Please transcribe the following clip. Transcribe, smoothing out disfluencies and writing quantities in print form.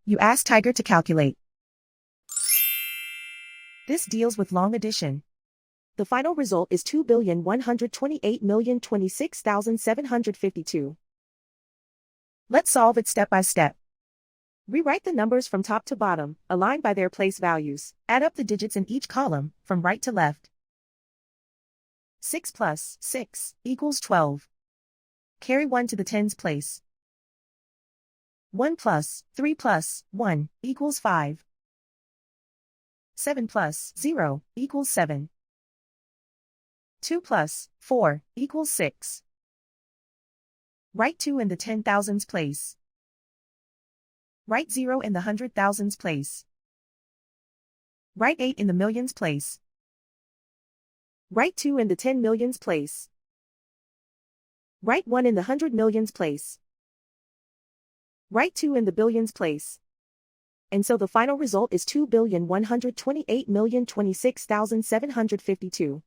You ask Tiger to calculate. This deals with long addition. The final result is 2,128,026,752. Let's solve it step by step. Rewrite the numbers from top to bottom, aligned by their place values. Add up the digits in each column, from right to left. 6 plus 6 equals 12. Carry 1 to the tens place. 1 plus 3 plus 1 equals 5. 7 plus 0 equals 7. 2 plus 4 equals 6. Write 2 in the 10,000s place. Write 0 in the 100,000s place. Write 8 in the millions place. Write 2 in the 10 millions place. Write 1 in the 100 millions place. Write 2 in the billions place. And so the final result is 2,128,026,752.